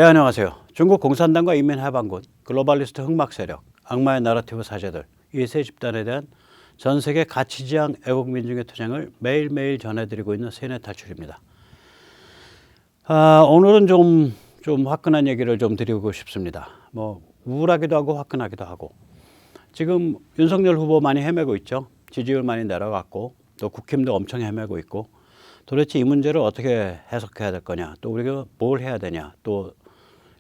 네, 안녕하세요. 중국 공산당과 인민해방군, 글로벌리스트 흑막 세력, 악마의 나라티브 사제들, 이 세 집단에 대한 전 세계 가치지향 애국민중의 투쟁을 매일매일 전해드리고 있는 세뇌 탈출입니다. 오늘은 좀 화끈한 얘기를 좀 드리고 싶습니다. 뭐 우울하기도 하고 화끈하기도 하고, 지금 윤석열 후보 많이 헤매고 있죠. 지지율 많이 내려갔고, 또 국힘도 엄청 헤매고 있고, 도대체 이 문제를 어떻게 해석해야 될 거냐, 또 우리가 뭘 해야 되냐, 또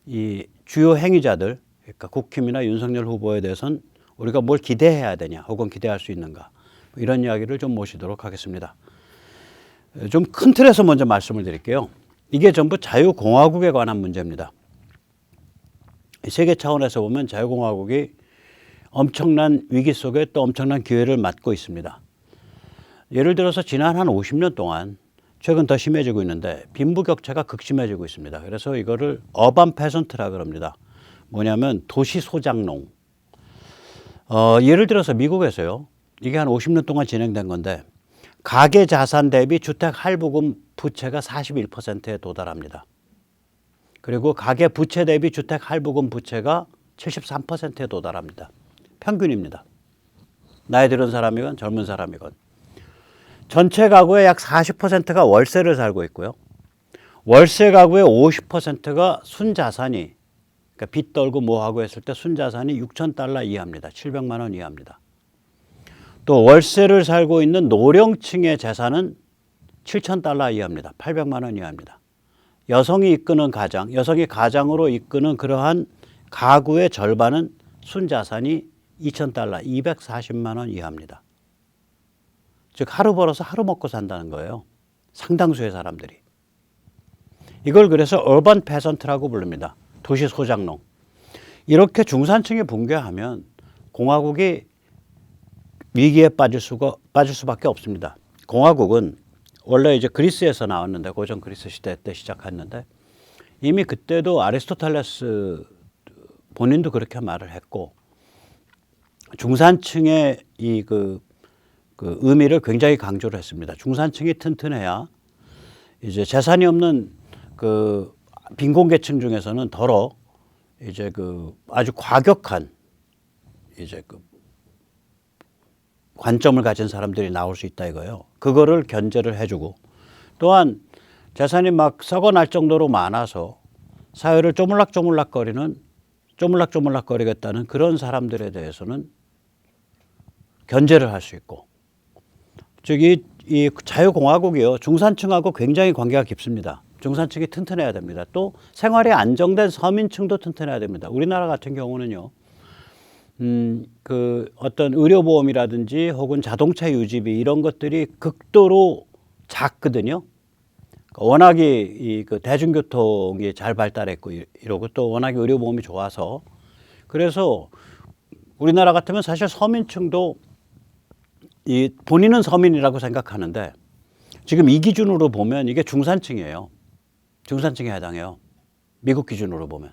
이 주요 행위자들, 그러니까 국힘이나 윤석열 후보에 대해서는 우리가 뭘 기대해야 되냐, 혹은 기대할 수 있는가, 이런 이야기를 좀 모시도록 하겠습니다. 좀 큰 틀에서 먼저 말씀을 드릴게요. 이게 전부 자유공화국에 관한 문제입니다. 세계 차원에서 보면 자유공화국이 엄청난 위기 속에 또 엄청난 기회를 맞고 있습니다. 예를 들어서 지난 한 50년 동안, 최근 더 심해지고 있는데 빈부격차가 극심해지고 있습니다. 그래서 이거를 어반 페선트라 그럽니다. 뭐냐면 도시 소장농. 예를 들어서 미국에서요, 이게 한 50년 동안 진행된 건데, 가계 자산 대비 주택 할부금 부채가 41%에 도달합니다. 그리고 가계 부채 대비 주택 할부금 부채가 73%에 도달합니다. 평균입니다. 나이 들은 사람이건 젊은 사람이건. 전체 가구의 약 40%가 월세를 살고 있고요. 월세 가구의 50%가 순자산이, 그러니까 빚 떨고 뭐하고 했을 때 순자산이 $6,000 이하입니다. 700만 원 이하입니다. 또 월세를 살고 있는 노령층의 재산은 $7,000 이하입니다. 800만 원 이하입니다. 여성이 이끄는 가장, 여성이 가장으로 이끄는 그러한 가구의 절반은 순자산이 $2,000, 240만 원 이하입니다. 즉 하루 벌어서 하루 먹고 산다는 거예요. 상당수의 사람들이. 이걸 그래서 어반 페선트라고 부릅니다. 도시 소장농. 이렇게 중산층이 붕괴하면 공화국이 위기에 빠질 수밖에 없습니다. 공화국은 원래 이제 그리스에서 나왔는데, 고전 그리스 시대 때 시작했는데, 이미 그때도 아리스토텔레스 본인도 그렇게 말을 했고, 중산층의 그 의미를 굉장히 강조를 했습니다. 중산층이 튼튼해야 이제 재산이 없는 그 빈곤계층 중에서는 더러 이제 그 아주 과격한 이제 그 관점을 가진 사람들이 나올 수 있다 이거예요. 그거를 견제를 해주고, 또한 재산이 막 썩어날 정도로 많아서 사회를 쪼물락쪼물락거리겠다는 그런 사람들에 대해서는 견제를 할 수 있고, 즉 이 자유공화국이요, 중산층하고 굉장히 관계가 깊습니다. 중산층이 튼튼해야 됩니다. 또 생활이 안정된 서민층도 튼튼해야 됩니다. 우리나라 같은 경우는요, 그 어떤 의료보험이라든지 혹은 자동차 유지비 이런 것들이 극도로 작거든요. 워낙에 그 대중교통이 잘 발달했고 이러고, 또 워낙에 의료보험이 좋아서, 그래서 우리나라 같으면 사실 서민층도 본인은 서민이라고 생각하는데, 지금 이 기준으로 보면 이게 중산층이에요. 중산층에 해당해요. 미국 기준으로 보면.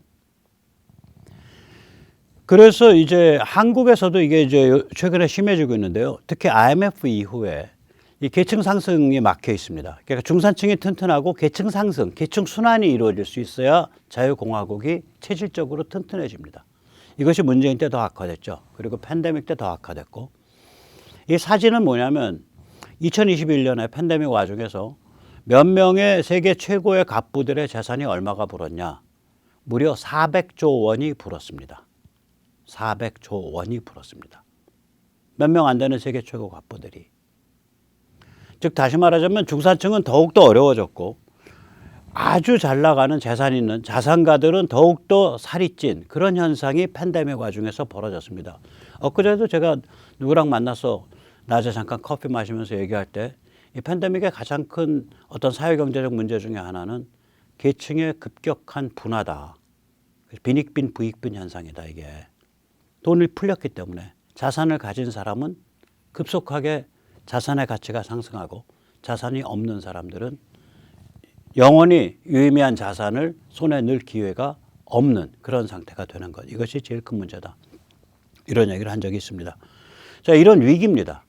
그래서 이제 한국에서도 이게 이제 최근에 심해지고 있는데요. 특히 IMF 이후에 이 계층 상승이 막혀 있습니다. 그러니까 중산층이 튼튼하고 계층 상승, 계층 순환이 이루어질 수 있어야 자유공화국이 체질적으로 튼튼해집니다. 이것이 문재인 때 더 악화됐죠. 그리고 팬데믹 때 더 악화됐고, 이 사진은 뭐냐면 2021년에 팬데믹 와중에서 몇 명의 세계 최고의 갑부들의 재산이 얼마가 불었냐. 무려 400조 원이 불었습니다. 400조 원이 불었습니다. 몇 명 안 되는 세계 최고 갑부들이. 즉 다시 말하자면 중산층은 더욱더 어려워졌고, 아주 잘 나가는 재산 있는 자산가들은 더욱더 살이 찐 그런 현상이 팬데믹 와중에서 벌어졌습니다. 엊그제도 제가 누구랑 만나서 낮에 잠깐 커피 마시면서 얘기할 때, 이 팬데믹의 가장 큰 어떤 사회경제적 문제 중에 하나는 계층의 급격한 분화다. 빈익빈 부익빈 현상이다. 이게 돈이 풀렸기 때문에 자산을 가진 사람은 급속하게 자산의 가치가 상승하고, 자산이 없는 사람들은 영원히 유의미한 자산을 손에 넣을 기회가 없는 그런 상태가 되는 것. 이것이 제일 큰 문제다. 이런 얘기를 한 적이 있습니다. 자, 이런 위기입니다.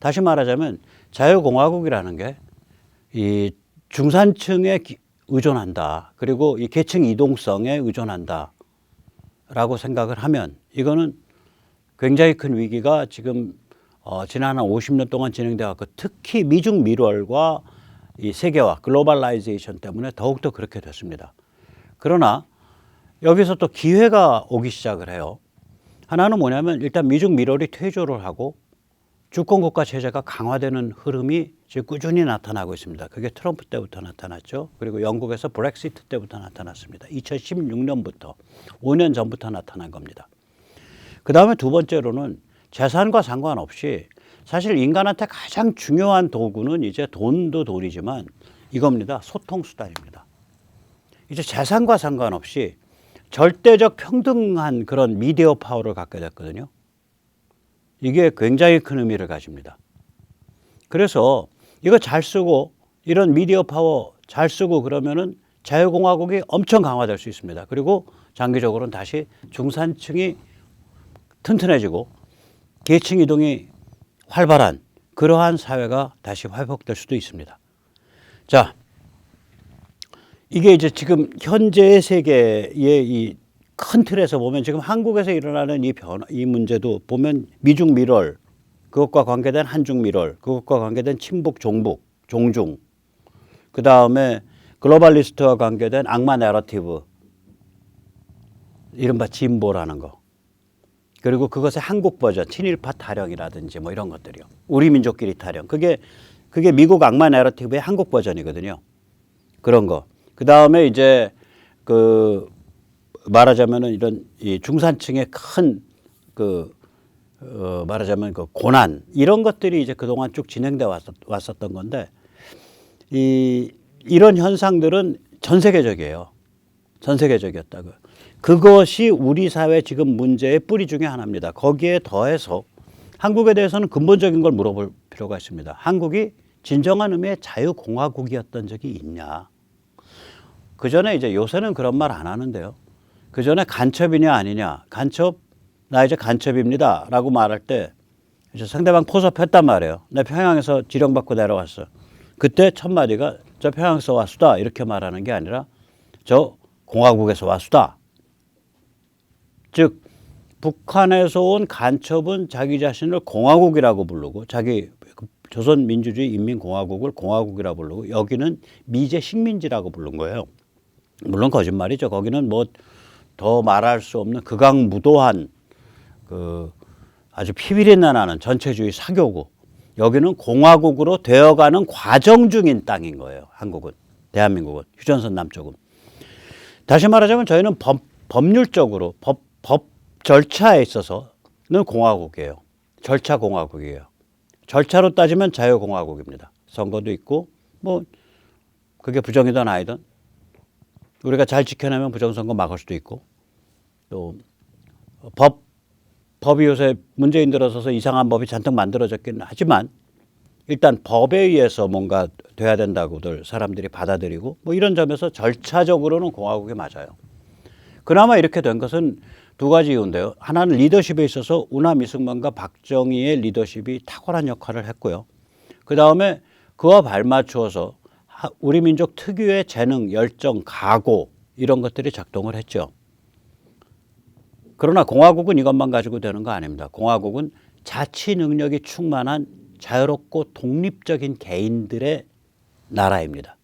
다시 말하자면 자유공화국이라는 게 이 중산층의 의존한다. 그리고 이 계층 이동성에 의존한다. 라고 생각을 하면 이거는 굉장히 큰 위기가 지금 지난 한 50년 동안 진행되어 왔고 특히 미중 밀월과 이 세계화, 글로벌라이제이션 때문에 더욱더 그렇게 됐습니다. 그러나 여기서 또 기회가 오기 시작을 해요. 하나는 뭐냐면 일단 미중 밀월이 퇴조를 하고 주권국가 체제가 강화되는 흐름이 지금 꾸준히 나타나고 있습니다. 그게 트럼프 때부터 나타났죠. 그리고 영국에서 브렉시트 때부터 나타났습니다. 2016년부터 5년 전부터 나타난 겁니다. 그 다음에 두 번째로는 재산과 상관없이 사실 인간한테 가장 중요한 도구는 이제 돈도 돈이지만 이겁니다. 소통수단입니다. 이제 재산과 상관없이 절대적 평등한 그런 미디어 파워를 갖게 됐거든요. 이게 굉장히 큰 의미를 가집니다. 그래서 이거 잘 쓰고 이런 미디어 파워 잘 쓰고 그러면은 자유공화국이 엄청 강화될 수 있습니다. 그리고 장기적으로는 다시 중산층이 튼튼해지고 계층 이동이 활발한 그러한 사회가 다시 회복될 수도 있습니다. 자, 이게 이제 지금 현재의 세계의 이 큰 틀에서 보면 지금 한국에서 일어나는 이 변화, 이 문제도 보면 미중 밀월, 그것과 관계된 한중 밀월, 그것과 관계된 친북, 종북, 종중, 그 다음에 글로벌리스트와 관계된 악마 내러티브, 이른바 진보라는 거. 그리고 그것의 한국 버전, 친일파 타령이라든지 뭐 이런 것들이요. 우리 민족끼리 타령. 그게 미국 악마 내러티브의 한국 버전이거든요. 그런 거. 그 다음에 이제 말하자면은 이런 이 중산층의 큰 말하자면 그 고난 이런 것들이 이제 그동안 쭉 진행돼 왔었던 건데 이런 현상들은 전 세계적이에요. 전 세계적이었다고. 그것이 우리 사회 지금 문제의 뿌리 중에 하나입니다. 거기에 더해서 한국에 대해서는 근본적인 걸 물어볼 필요가 있습니다. 한국이 진정한 의미의 자유공화국이었던 적이 있냐. 그 전에 이제 요새는 그런 말 안 하는데요. 그 전에 간첩이냐 아니냐. 간첩, 나 이제 간첩입니다. 라고 말할 때 이제 상대방 포섭했단 말이에요. 내 평양에서 지령받고 내려왔어. 그때 첫 마디가 저 평양에서 왔수다. 이렇게 말하는 게 아니라 저 공화국에서 왔수다. 즉 북한에서 온 간첩은 자기 자신을 공화국이라고 부르고 자기 조선민주주의 인민공화국을 공화국이라고 부르고 여기는 미제 식민지라고 부른 거예요. 물론 거짓말이죠. 거기는 뭐 더 말할 수 없는 극악무도한 아주 피비린내 나는 전체주의 사교고 여기는 공화국으로 되어가는 과정 중인 땅인 거예요. 한국은, 대한민국은, 휴전선 남쪽은. 다시 말하자면 저희는 법률적으로 법 절차에 있어서는 공화국이에요. 절차 공화국이에요. 절차로 따지면 자유공화국입니다. 선거도 있고 뭐 그게 부정이든 아니든 우리가 잘 지켜내면 부정선거 막을 수도 있고 또 법이 요새 문재인 들어서서 이상한 법이 잔뜩 만들어졌긴 하지만 일단 법에 의해서 뭔가 돼야 된다고들 사람들이 받아들이고 뭐 이런 점에서 절차적으로는 공화국이 맞아요. 그나마 이렇게 된 것은 두 가지 이유인데요. 하나는 리더십에 있어서 우남 이승만과 박정희의 리더십이 탁월한 역할을 했고요. 그 다음에 그와 발맞추어서 우리 민족 특유의 재능, 열정, 각오 이런 것들이 작동을 했죠. 그러나 공화국은 이것만 가지고 되는 거 아닙니다. 공화국은 자치 능력이 충만한 자유롭고 독립적인 개인들의 나라입니다.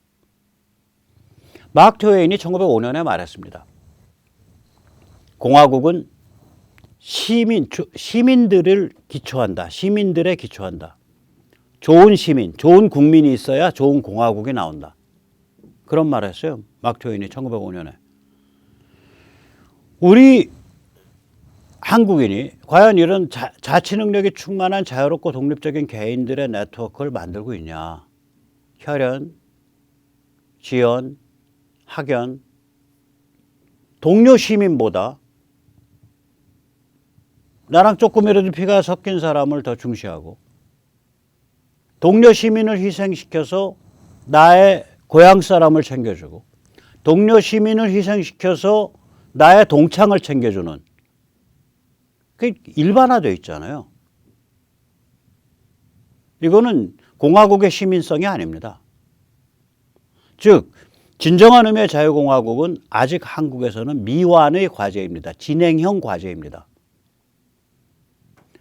마크 트웨인이 1905년에 말했습니다. 공화국은 시민들을 기초한다. 시민들에 기초한다. 좋은 시민, 좋은 국민이 있어야 좋은 공화국이 나온다. 그런 말을 했어요. 마크 트웨인이 1905년에. 우리 한국인이 과연 이런 자치 능력이 충만한 자유롭고 독립적인 개인들의 네트워크를 만들고 있냐. 혈연, 지연, 학연, 동료 시민보다 나랑 조금이라도 피가 섞인 사람을 더 중시하고 동료 시민을 희생시켜서 나의 고향 사람을 챙겨주고 동료 시민을 희생시켜서 나의 동창을 챙겨주는 그게 일반화되어 있잖아요. 이거는 공화국의 시민성이 아닙니다. 즉 진정한 의미의 자유공화국은 아직 한국에서는 미완의 과제입니다. 진행형 과제입니다.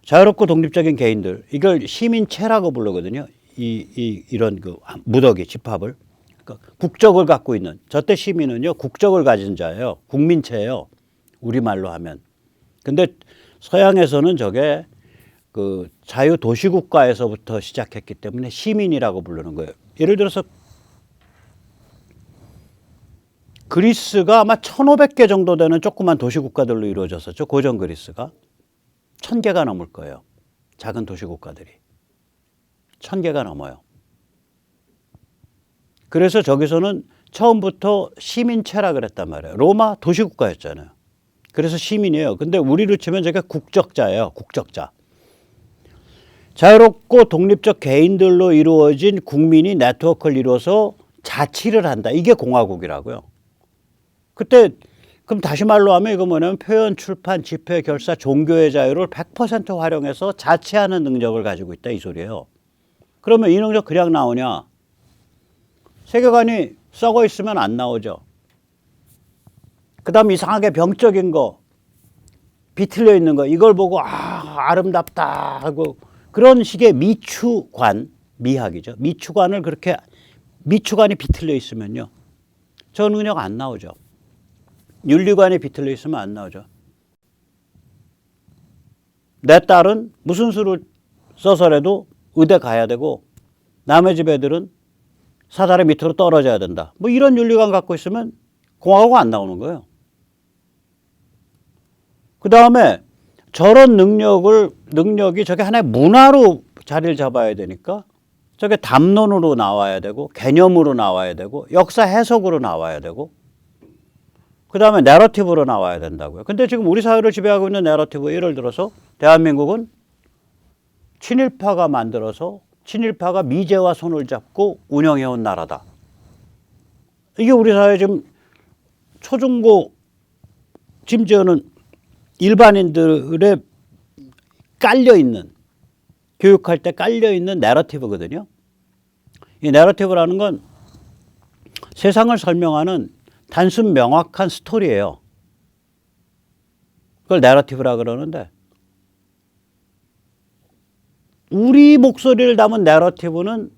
자유롭고 독립적인 개인들, 이걸 시민체라고 부르거든요. 이런 그 무더기, 집합을. 그러니까 국적을 갖고 있는, 저때 시민은요, 국적을 가진 자예요. 국민체예요. 우리말로 하면. 근데 서양에서는 저게 그 자유도시국가에서부터 시작했기 때문에 시민이라고 부르는 거예요. 예를 들어서 그리스가 아마 1500개 정도 되는 조그만 도시국가들로 이루어졌었죠. 고전 그리스가. 1000개가 넘을 거예요. 작은 도시국가들이. 1000개가 넘어요. 그래서 저기서는 처음부터 시민체라 그랬단 말이에요. 로마 도시국가였잖아요. 그래서 시민이에요. 근데 우리로 치면 저게 국적자예요. 국적자. 자유롭고 독립적 개인들로 이루어진 국민이 네트워크를 이루어서 자치를 한다. 이게 공화국이라고요. 그때 그럼 다시 말로 하면 이거 뭐냐면 표현, 출판, 집회, 결사, 종교의 자유를 100% 활용해서 자치하는 능력을 가지고 있다 이 소리예요. 그러면 이 능력 그냥 나오냐? 세계관이 썩어 있으면 안 나오죠. 그 다음 이상하게 병적인 거, 비틀려 있는 거 이걸 보고 아름답다 하고 그런 식의 미추관, 미학이죠. 미추관을 그렇게 미추관이 비틀려 있으면요. 저 능력 안 나오죠. 윤리관이 비틀려 있으면 안 나오죠. 내 딸은 무슨 수를 써서라도 의대 가야 되고 남의 집 애들은 사다리 밑으로 떨어져야 된다. 뭐 이런 윤리관 갖고 있으면 공화국 안 나오는 거예요. 그 다음에 저런 능력이 저게 하나의 문화로 자리를 잡아야 되니까 저게 담론으로 나와야 되고 개념으로 나와야 되고 역사 해석으로 나와야 되고 그 다음에 내러티브로 나와야 된다고요. 근데 지금 우리 사회를 지배하고 있는 내러티브, 예를 들어서 대한민국은 친일파가 만들어서 친일파가 미제와 손을 잡고 운영해온 나라다. 이게 우리 사회 지금 초중고 심지어는 일반인들의 깔려있는, 교육할 때 깔려있는 내러티브거든요. 이 내러티브라는 건 세상을 설명하는 단순 명확한 스토리예요. 그걸 내러티브라 그러는데 우리 목소리를 담은 내러티브는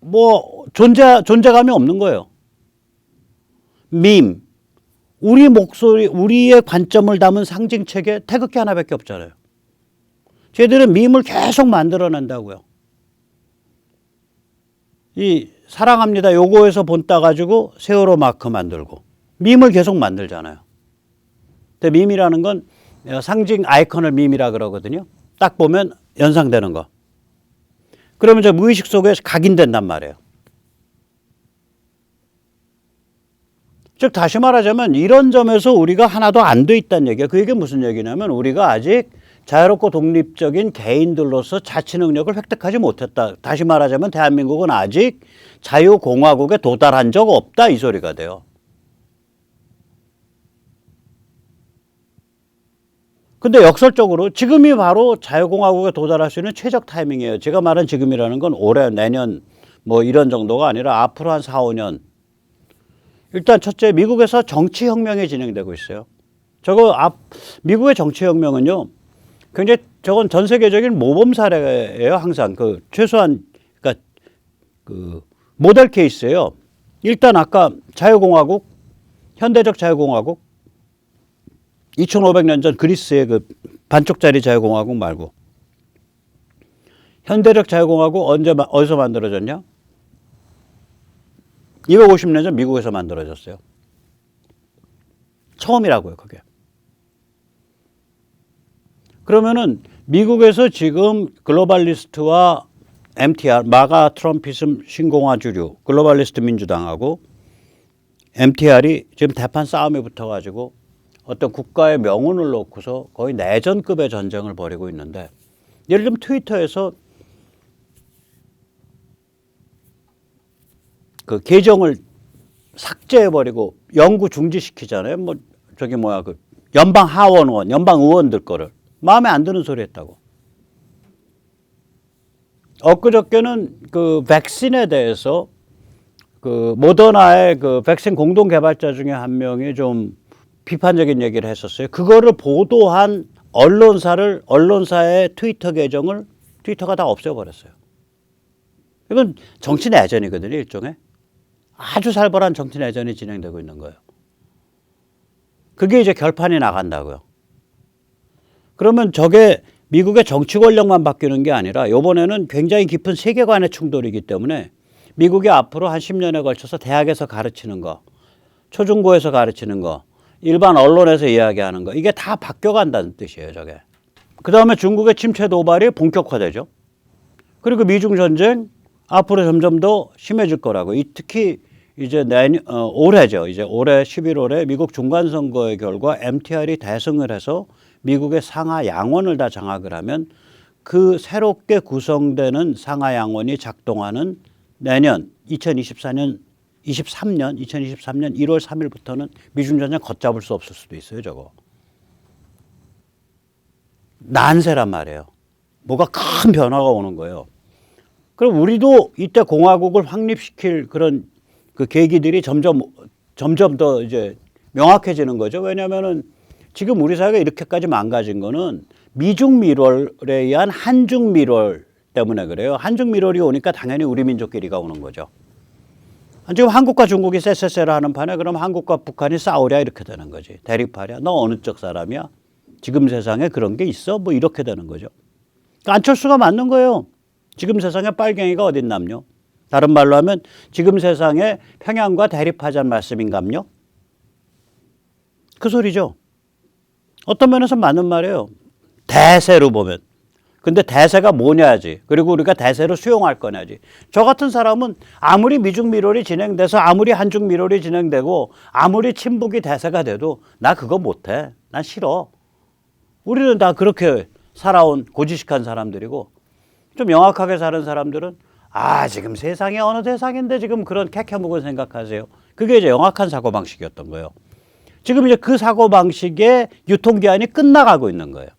뭐 존재감이 없는 거예요. 밈, 우리 목소리, 우리의 관점을 담은 상징책에 태극기 하나밖에 없잖아요. 쟤들은 밈을 계속 만들어낸다고요. 이 사랑합니다 요거에서 본 따가지고 세월호 마크 만들고 밈을 계속 만들잖아요. 근데 밈이라는 건 상징 아이콘을 밈이라 그러거든요. 딱 보면 연상되는 거. 그러면 저 무의식 속에 각인된단 말이에요. 즉 다시 말하자면 이런 점에서 우리가 하나도 안 돼 있다는 얘기예요. 그 얘기는 무슨 얘기냐면 우리가 아직 자유롭고 독립적인 개인들로서 자치 능력을 획득하지 못했다. 다시 말하자면 대한민국은 아직 자유공화국에 도달한 적 없다 이 소리가 돼요. 근데 역설적으로 지금이 바로 자유공화국에 도달할 수 있는 최적 타이밍이에요. 제가 말한 지금이라는 건 올해, 내년 뭐 이런 정도가 아니라 앞으로 한 4, 5년. 일단 첫째, 미국에서 정치혁명이 진행되고 있어요. 미국의 정치혁명은요, 굉장히 저건 전 세계적인 모범 사례예요. 항상 최소한 모델 케이스예요. 일단 아까 자유공화국, 현대적 자유공화국, 2500년 전 그리스의 반쪽짜리 자유공화국 말고 현대적 자유공화국 어디서 만들어졌냐? 250년 전 미국에서 만들어졌어요. 처음이라고요, 그게. 그러면은 미국에서 지금 글로벌리스트와 MTR, 마가 트럼피즘 신공화주류, 글로벌리스트 민주당하고 MTR이 지금 대판 싸움이 붙어가지고 어떤 국가의 명운을 놓고서 거의 내전급의 전쟁을 벌이고 있는데, 예를 들면 트위터에서 그 계정을 삭제해버리고 영구 중지시키잖아요. 연방 하원의원, 연방 의원들 거를. 마음에 안 드는 소리 했다고. 엊그저께는 그 백신에 대해서 그 모더나의 그 백신 공동 개발자 중에 한 명이 좀 비판적인 얘기를 했었어요. 그거를 보도한 언론사의 트위터 계정을 트위터가 다 없애버렸어요. 이건 정치 내전이거든요, 일종의. 아주 살벌한 정치 내전이 진행되고 있는 거예요. 그게 이제 결판이 나간다고요. 그러면 저게 미국의 정치 권력만 바뀌는 게 아니라 이번에는 굉장히 깊은 세계관의 충돌이기 때문에 미국이 앞으로 한 10년에 걸쳐서 대학에서 가르치는 거, 초중고에서 가르치는 거, 일반 언론에서 이야기하는 거, 이게 다 바뀌어간다는 뜻이에요, 저게. 그 다음에 중국의 침체 도발이 본격화되죠. 그리고 미중 전쟁 앞으로 점점 더 심해질 거라고. 특히 이제 올해죠. 이제 올해 11월에 미국 중간선거의 결과 MTR이 대승을 해서 미국의 상하 양원을 다 장악을 하면 그 새롭게 구성되는 상하 양원이 작동하는 내년 2023년 1월 3일부터는 미중 전쟁 걷잡을 수 없을 수도 있어요, 저거. 난세란 말이에요. 뭐가 큰 변화가 오는 거예요. 그럼 우리도 이때 공화국을 확립시킬 그런 그 계기들이 점점 더 이제 명확해지는 거죠. 왜냐하면은 지금 우리 사회가 이렇게까지 망가진 거는 미중 밀월에 의한 한중 밀월 때문에 그래요. 한중 밀월이 오니까 당연히 우리 민족끼리가 오는 거죠. 지금 한국과 중국이 쎄쎄쎄를 하는 판에 그럼 한국과 북한이 싸우랴 이렇게 되는 거지. 대립하랴. 너 어느 쪽 사람이야? 지금 세상에 그런 게 있어? 뭐 이렇게 되는 거죠. 그러니까 안철수가 맞는 거예요. 지금 세상에 빨갱이가 어딨 남요? 다른 말로 하면 지금 세상에 평양과 대립하자는 말씀인감요? 그 소리죠. 어떤 면에서 맞는 말이에요. 대세로 보면. 근데 대세가 뭐냐지. 그리고 우리가 대세로 수용할 거냐지. 저 같은 사람은 아무리 미중 밀월이 진행돼서 아무리 한중 밀월이 진행되고 아무리 친북이 대세가 돼도 나 그거 못해. 난 싫어. 우리는 다 그렇게 살아온 고지식한 사람들이고 좀 명확하게 사는 사람들은 지금 세상이 어느 세상인데 지금 그런 캐캐묵은 생각하세요. 그게 이제 영악한 사고방식이었던 거예요. 지금 이제 그 사고방식의 유통기한이 끝나가고 있는 거예요.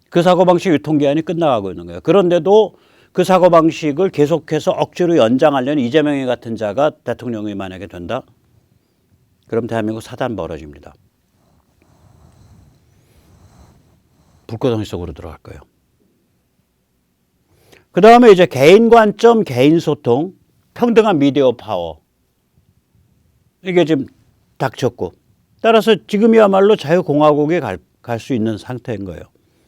그 사고방식 유통기한이 끝나가고 있는 거예요. 그런데도 그 사고방식을 계속해서 억지로 연장하려는 이재명이 같은 자가 대통령이 만약에 된다? 그럼 대한민국 사단 벌어집니다. 불꽃덩이 속으로 들어갈 거예요. 그 다음에 이제 개인 관점, 개인 소통, 평등한 미디어 파워. 이게 지금 닥쳤고. 따라서 지금이야말로 자유공화국에 갈 수 있는 상태인 거예요.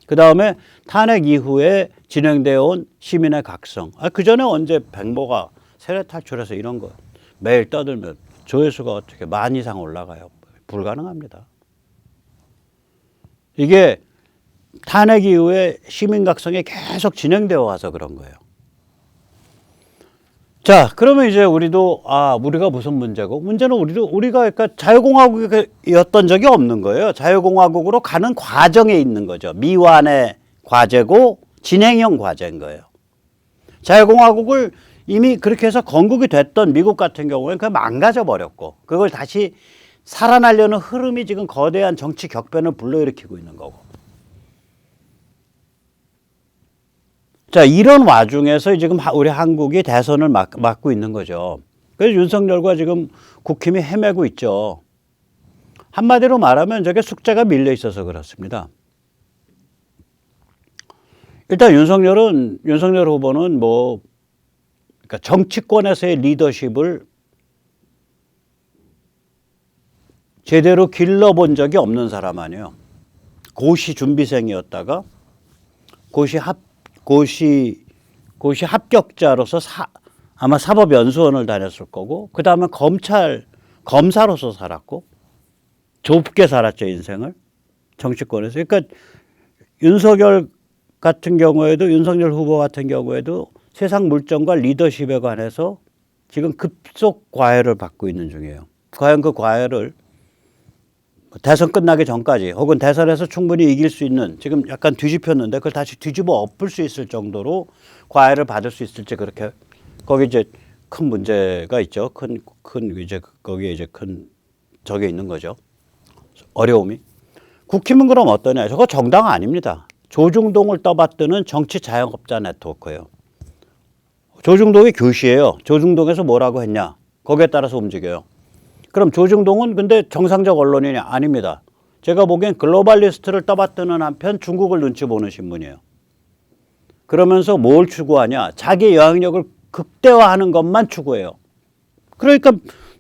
그 다음에 탄핵 이후에 진행되어 온 시민의 각성. 그 전에 언제 백모가 세례 탈출해서 이런 거 매일 떠들면 조회수가 어떻게 10,000 이상 올라가요. 불가능합니다. 이게 탄핵 이후에 시민각성이 계속 진행되어 와서 그런 거예요. 자, 그러면 이제 우리도 우리가 무슨 문제고? 문제는 우리가 그러니까 자유공화국이었던 적이 없는 거예요. 자유공화국으로 가는 과정에 있는 거죠. 미완의 과제고 진행형 과제인 거예요. 자유공화국을 이미 그렇게 해서 건국이 됐던 미국 같은 경우에는 그냥 망가져 버렸고 그걸 다시 살아나려는 흐름이 지금 거대한 정치 격변을 불러일으키고 있는 거고. 자, 이런 와중에서 지금 우리 한국이 대선을 맡고 있는 거죠. 그래서 윤석열과 지금 국힘이 헤매고 있죠. 한마디로 말하면 저게 숙제가 밀려 있어서 그렇습니다. 일단 윤석열 후보는 그러니까 정치권에서의 리더십을 제대로 길러본 적이 없는 사람 아니에요. 고시 준비생이었다가 고시 합격자로서 아마 사법연수원을 다녔을 거고 그 다음에 검사로서 살았고 좁게 살았죠, 인생을. 정치권에서. 그러니까 윤석열 후보 같은 경우에도 세상 물정과 리더십에 관해서 지금 급속 과외를 받고 있는 중이에요. 과연 그 과외를 대선 끝나기 전까지 혹은 대선에서 충분히 이길 수 있는 지금 약간 뒤집혔는데 그걸 다시 뒤집어 엎을 수 있을 정도로 과외를 받을 수 있을지 그렇게 거기 이제 큰 문제가 있죠. 큰 이제 거기에 이제 큰 저게 있는 거죠. 어려움이. 국힘은 그럼 어떠냐? 저거 정당 아닙니다. 조중동을 떠받드는 정치 자영업자 네트워크예요. 조중동이 교시예요. 조중동에서 뭐라고 했냐? 거기에 따라서 움직여요. 그럼 조중동은 근데 정상적 언론이 아닙니다. 제가 보기엔 글로벌리스트를 떠받드는 한편 중국을 눈치 보는 신문이에요. 그러면서 뭘 추구하냐? 자기 영향력을 극대화하는 것만 추구해요. 그러니까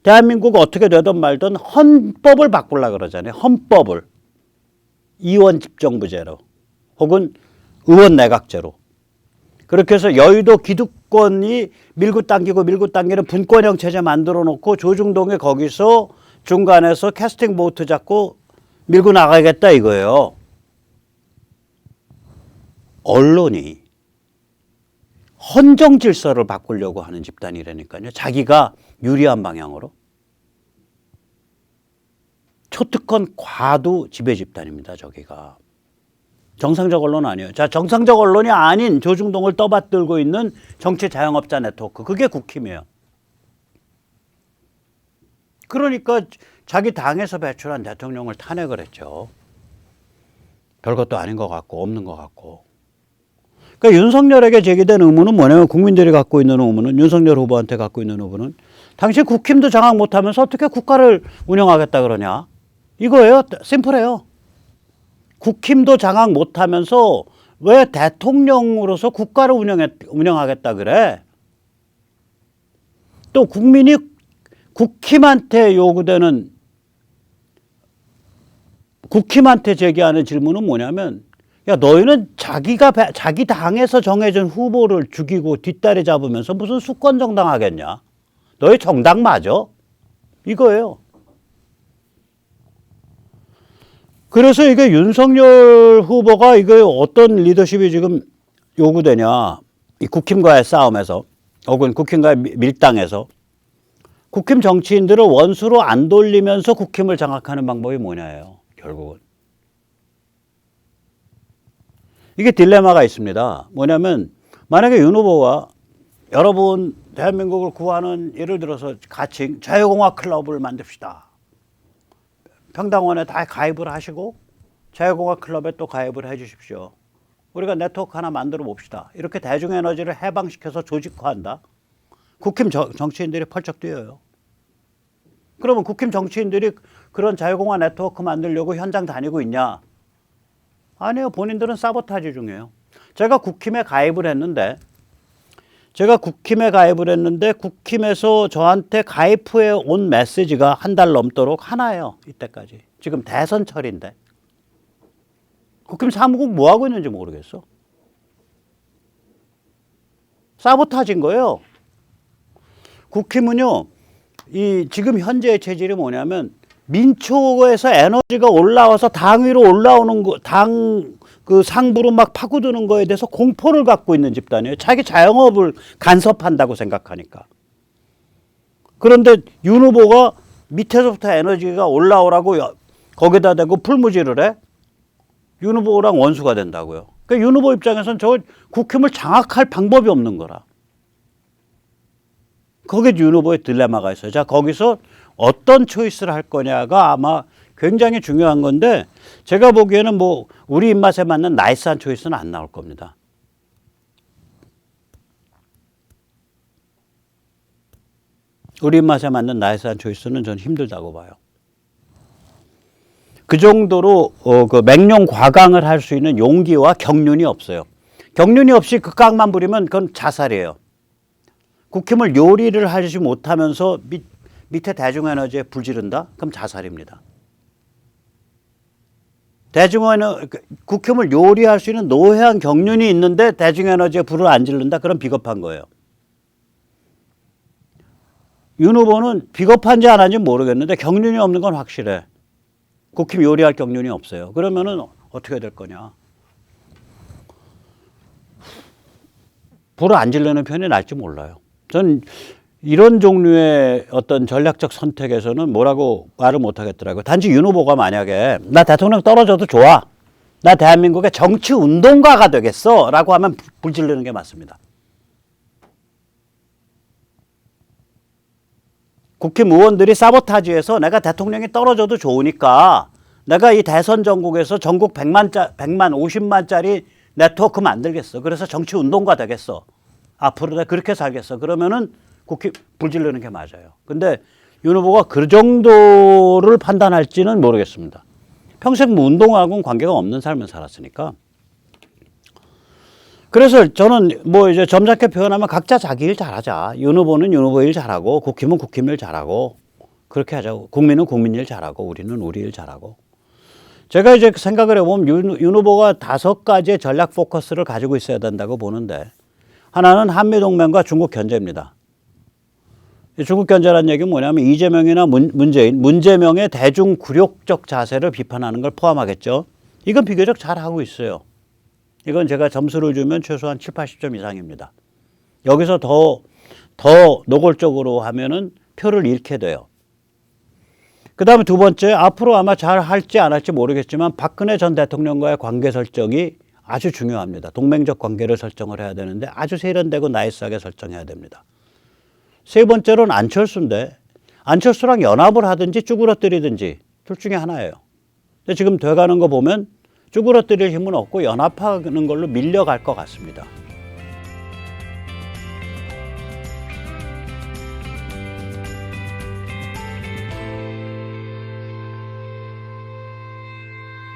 대한민국 어떻게 되든 말든 헌법을 바꾸려고 그러잖아요. 헌법을. 이원 집정부제로 혹은 의원 내각제로. 그렇게 해서 여의도 기득권이 밀고 당기는 분권형 체제 만들어 놓고 조중동에 거기서 중간에서 캐스팅 보트 잡고 밀고 나가겠다 이거예요. 언론이 헌정 질서를 바꾸려고 하는 집단이라니까요. 자기가 유리한 방향으로. 초특권 과도 지배 집단입니다. 저기가. 정상적 언론 아니에요. 자, 정상적 언론이 아닌 조중동을 떠받들고 있는 정치 자영업자 네트워크. 그게 국힘이에요. 그러니까 자기 당에서 배출한 대통령을 탄핵을 했죠. 별것도 아닌 것 같고 없는 것 같고. 그러니까 윤석열에게 제기된 의문은 뭐냐면 국민들이 갖고 있는 의문은 윤석열 후보한테 갖고 있는 의문은 당신 국힘도 장악 못하면서 어떻게 국가를 운영하겠다 그러냐. 이거예요. 심플해요. 국힘도 장악 못하면서 왜 대통령으로서 국가를 운영하겠다 그래. 또 국민이 국힘한테 요구되는 국힘한테 제기하는 질문은 뭐냐면 야 너희는 자기 당에서 정해진 후보를 죽이고 뒷다리 잡으면서 무슨 수권 정당 하겠냐. 너희 정당 맞아? 이거예요. 그래서 이게 윤석열 후보가 이게 어떤 리더십이 지금 요구되냐. 이 국힘과의 싸움에서 혹은 국힘과의 밀당에서 국힘 정치인들을 원수로 안 돌리면서 국힘을 장악하는 방법이 뭐냐예요. 결국은. 이게 딜레마가 있습니다. 뭐냐면 만약에 윤 후보가 여러분 대한민국을 구하는 예를 들어서 가칭 자유공화 클럽을 만듭시다. 평당원에 다 가입을 하시고 자유공화 클럽에 또 가입을 해 주십시오. 우리가 네트워크 하나 만들어 봅시다. 이렇게 대중에너지를 해방시켜서 조직화한다. 국힘 정치인들이 펄쩍 뛰어요. 그러면 국힘 정치인들이 그런 자유공화 네트워크 만들려고 현장 다니고 있냐? 아니요. 본인들은 사보타지 중이에요. 제가 국힘에 가입을 했는데 국힘에서 저한테 가입 후에 온 메시지가 한 달 넘도록 하나예요. 이때까지. 지금 대선철인데. 국힘 사무국 뭐 하고 있는지 모르겠어. 사보타지인 거예요. 국힘은요. 이 지금 현재의 체질이 뭐냐면 민초에서 에너지가 올라와서 당 위로 올라오는 거, 당 그 상부로 막 파고드는 거에 대해서 공포를 갖고 있는 집단이에요. 자기 자영업을 간섭한다고 생각하니까. 그런데 윤 후보가 밑에서부터 에너지가 올라오라고 거기다 대고 풀무지를 해? 윤 후보랑 원수가 된다고요. 그러니까 윤 후보 입장에서는 저 국힘을 장악할 방법이 없는 거라. 거기에 윤 후보의 딜레마가 있어요. 자, 거기서 어떤 초이스를 할 거냐가 아마 굉장히 중요한 건데 제가 보기에는 뭐 우리 입맛에 맞는 나이스한 초이스는 안 나올 겁니다. 우리 입맛에 맞는 나이스한 초이스는 저는 힘들다고 봐요. 그 정도로 그 맹령 과강을 할 수 있는 용기와 경륜이 없어요. 경륜이 없이 극강만 부리면 그건 자살이에요. 국힘을 요리를 하지 못하면서 밑에 대중에너지에 불 지른다? 그럼 자살입니다. 국힘을 요리할 수 있는 노회한 경륜이 있는데 대중에너지에 불을 안 지른다? 그럼 비겁한 거예요. 윤 후보는 비겁한지 안 한지 모르겠는데 경륜이 없는 건 확실해. 국힘 요리할 경륜이 없어요. 그러면은 어떻게 될 거냐? 불을 안 지르는 편이 날지 몰라요. 전 이런 종류의 어떤 전략적 선택에서는 뭐라고 말을 못 하겠더라고요. 단지 윤 후보가 만약에 나 대통령 떨어져도 좋아. 나 대한민국의 정치 운동가가 되겠어. 라고 하면 불 지르는 게 맞습니다. 국힘 의원들이 사보타지에서 내가 대통령이 떨어져도 좋으니까 내가 이 대선 전국에서 전국 100만 50만짜리 네트워크 만들겠어. 그래서 정치 운동가 되겠어. 앞으로 내가 그렇게 살겠어. 그러면은 국힘 불지르는 게 맞아요. 근데 윤 후보가 그 정도를 판단할지는 모르겠습니다. 평생 뭐 운동하고는 관계가 없는 삶을 살았으니까. 그래서 저는 뭐 이제 점잖게 표현하면 각자 자기 일 잘하자. 윤 후보는 윤 후보 일 잘하고, 국힘은 국힘 일 잘하고, 그렇게 하자고. 국민은 국민 일 잘하고, 우리는 우리 일 잘하고. 제가 이제 생각을 해보면 윤 후보가 5가지의 전략 포커스를 가지고 있어야 된다고 보는데, 하나는 한미동맹과 중국 견제입니다. 중국 견제라는 얘기는 뭐냐면 이재명이나 문재명의 대중 굴욕적 자세를 비판하는 걸 포함하겠죠. 이건 비교적 잘하고 있어요. 이건 제가 점수를 주면 최소한 7, 80점 이상입니다. 여기서 더 노골적으로 하면은 표를 잃게 돼요. 그 다음에 두 번째, 앞으로 아마 잘 할지 안 할지 모르겠지만 박근혜 전 대통령과의 관계 설정이 아주 중요합니다. 동맹적 관계를 설정을 해야 되는데 아주 세련되고 나이스하게 설정해야 됩니다. 세 번째로는 안철수인데 안철수랑 연합을 하든지 쭈그러뜨리든지 둘 중에 하나예요. 근데 지금 돼가는 거 보면 쭈그러뜨릴 힘은 없고 연합하는 걸로 밀려갈 것 같습니다.